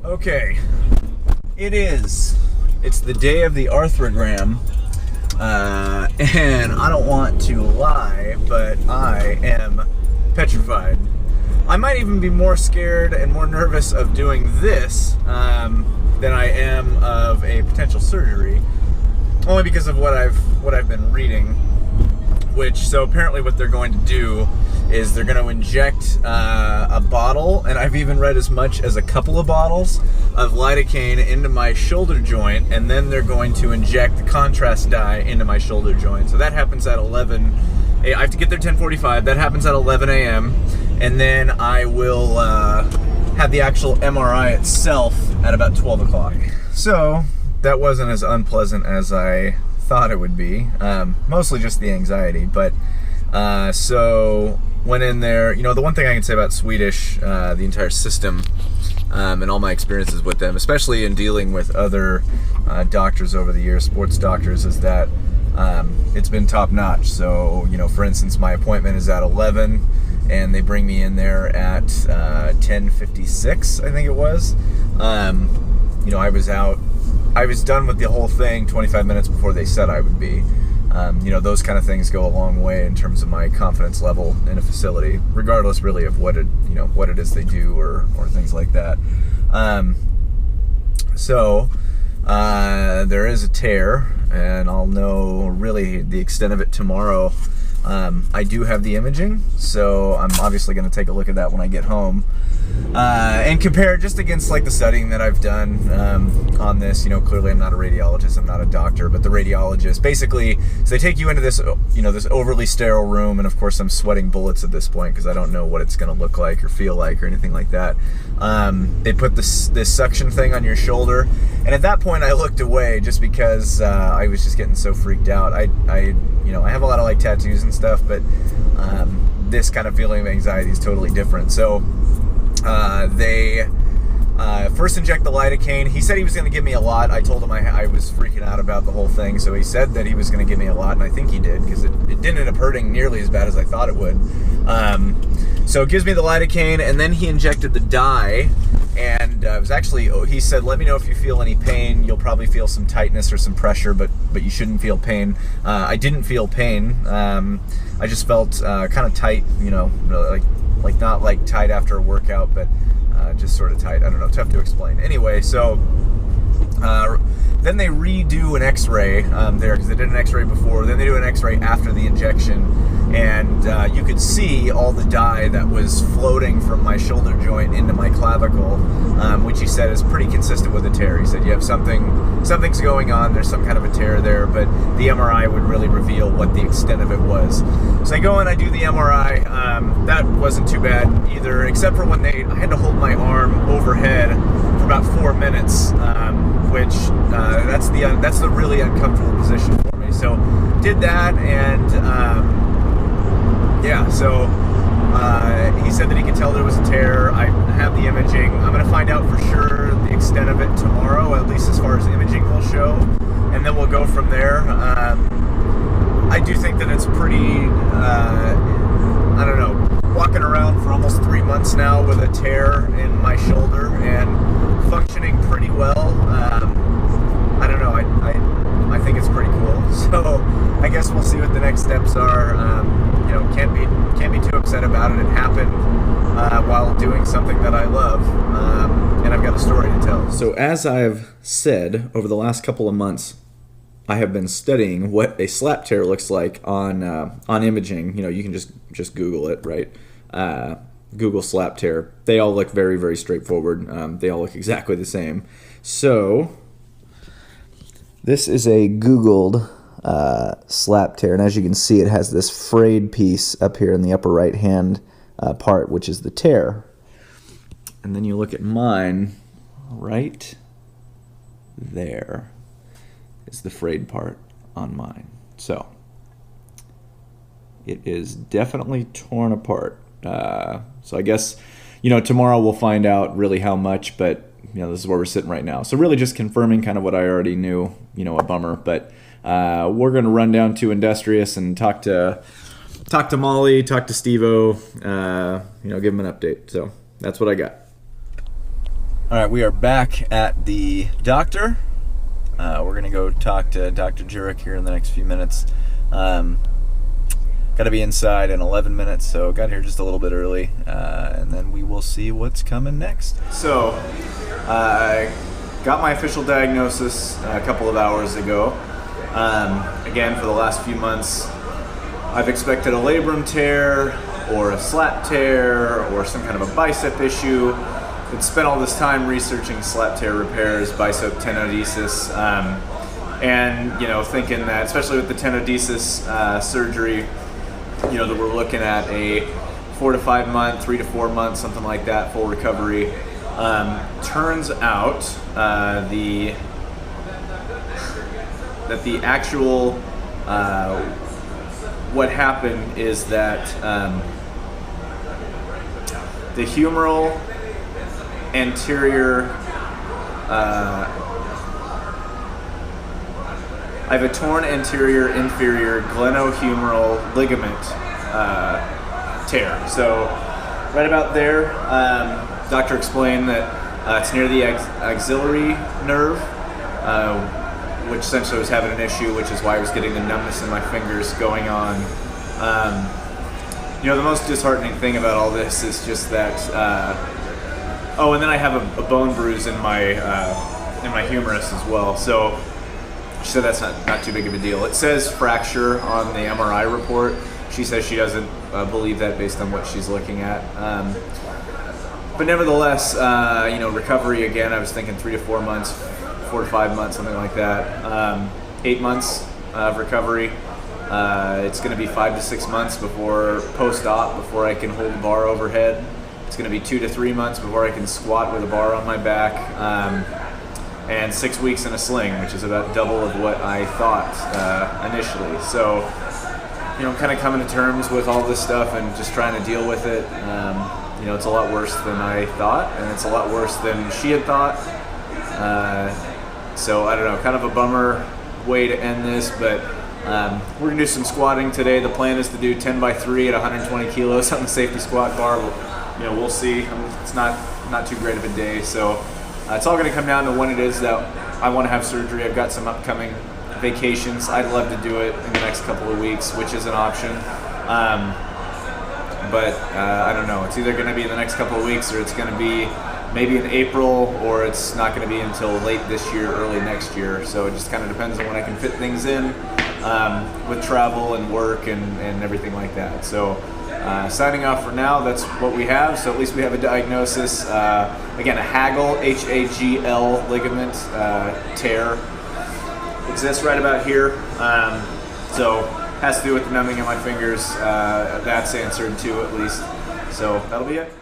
Okay, it's the day of the arthrogram, and I don't want to lie, but I am petrified. I might even be more scared and more nervous of doing this than I am of a potential surgery, only because of what I've been reading. So apparently what they're going to do is they're going to inject a bottle, and I've even read as much as a couple of bottles of lidocaine into my shoulder joint, and then they're going to inject the contrast dye into my shoulder joint. So that happens at 11. I have to get there 10:45. That happens at 11 a.m. And then I will have the actual MRI itself at about 12 o'clock. So that wasn't as unpleasant as I thought it would be. Mostly just the anxiety, but so went in there. You know, the one thing I can say about Swedish, the entire system, and all my experiences with them, especially in dealing with other doctors over the years, sports doctors, is that it's been top notch. So, you know, for instance, my appointment is at 11 and they bring me in there at 10:56, I think it was. You know, I was done with the whole thing 25 minutes before they said I would be. You know, those kind of things go a long way in terms of my confidence level in a facility, regardless really of what it is they do or things like that. So there is a tear, and I'll know really the extent of it tomorrow. I do have the imaging, so I'm obviously going to take a look at that when I get home. And compare it just against like the studying that I've done on this. You know, clearly I'm not a radiologist, I'm not a doctor, but the radiologist basically, so they take you into this, you know, this overly sterile room, and of course I'm sweating bullets at this point because I don't know what it's going to look like or feel like or anything like that. They put this suction thing on your shoulder, and at that point I looked away just because I was just getting so freaked out. You know, I have a lot of like tattoos and stuff, but this kind of feeling of anxiety is totally different. So they first inject the lidocaine. He said he was going to give me a lot. I told him I was freaking out about the whole thing, so he said that he was going to give me a lot, and I think he did, because it didn't end up hurting nearly as bad as I thought it would. So it gives me the lidocaine, and then he injected the dye, and it was actually, he said, let me know if you feel any pain. You'll probably feel some tightness or some pressure, but you shouldn't feel pain. I didn't feel pain. I just felt kind of tight, you know, like not like tight after a workout, but just sort of tight. I don't know, tough to explain. Anyway, so then they redo an x-ray there, because they did an x-ray before. Then they do an x-ray after the injection, and you could see all the dye that was floating from my shoulder joint into my clavicle, which he said is pretty consistent with a tear. He said you have something's going on, there's some kind of a tear there, but the MRI would really reveal what the extent of it was. So I go in, I do the MRI. That wasn't too bad either, except for when I had to hold my arm overhead for about 4 minutes, which that's the really uncomfortable position for me. So did that, and yeah, so he said that he could tell there was a tear. I have the imaging. I'm going to find out for sure the extent of it tomorrow, at least as far as imaging will show, and then we'll go from there. I do think that it's pretty, I don't know, walking around for almost 3 months now with a tear in my shoulder and functioning pretty well. I don't know, I think it's pretty cool. So I guess we'll see what the next steps are. You know, can't be too upset about it. It happened while doing something that I love, and I've got a story to tell. So as I've said, over the last couple of months, I have been studying what a slap tear looks like on imaging. You know, you can just Google it, right? Google slap tear. They all look very, very straightforward. They all look exactly the same. So this is a Googled slap tear, and as you can see, it has this frayed piece up here in the upper right hand part, which is the tear. And then you look at mine, right there is the frayed part on mine. So it is definitely torn apart. So I guess, you know, tomorrow we'll find out really how much, but you know, this is where we're sitting right now. So really just confirming kind of what I already knew, you know, a bummer. But we're going to run down to Industrious and talk to Molly, talk to Steve-O, you know, give him an update. So that's what I got. All right, we are back at the doctor. We're gonna go talk to Dr. Jurek here in the next few minutes. Got to be inside in 11 minutes, so got here just a little bit early, and then we will see what's coming next. So, I got my official diagnosis a couple of hours ago. Again, for the last few months, I've expected a labrum tear, or a slat tear, or some kind of a bicep issue. I'd spent all this time researching slat tear repairs, bicep tenodesis, and thinking that, especially with the tenodesis surgery, that we're looking at a 4 to 5 month, 3 to 4 months, something like that, full recovery. Turns out that the actual what happened is that the humeral anterior, I have a torn anterior inferior glenohumeral ligament tear. So right about there, doctor explained that it's near the axillary nerve, which essentially was having an issue, which is why I was getting the numbness in my fingers going on. The most disheartening thing about all this is just that, and then I have a bone bruise in my humerus as well. So she said that's not too big of a deal. It says fracture on the MRI report. She says she doesn't believe that based on what she's looking at. But nevertheless, recovery again, I was thinking 3 to 4 months, 4 to 5 months, something like that. 8 months of recovery. It's going to be 5 to 6 months before post-op, before I can hold the bar overhead. It's going to be 2 to 3 months before I can squat with a bar on my back. And 6 weeks in a sling, which is about double of what I thought initially. So, I'm kind of coming to terms with all this stuff and just trying to deal with it. It's a lot worse than I thought, and it's a lot worse than she had thought. So I don't know, kind of a bummer way to end this, but we're gonna do some squatting today. The plan is to do 10 by 3 at 120 kilos on the safety squat bar. We'll see. It's not too great of a day, so it's all gonna come down to when it is that I want to have surgery. I've got some upcoming vacations. I'd love to do it in the next couple of weeks, which is an option. But I don't know. It's either going to be in the next couple of weeks, or it's going to be maybe in April, or it's not going to be until late this year, early next year. So it just kind of depends on when I can fit things in with travel and work and everything like that. So signing off for now. That's what we have. So at least we have a diagnosis. Again, a Hagel, H-A-G-L ligament tear exists right about here. So has to do with the numbing in my fingers. That's answered too, at least. So that'll be it.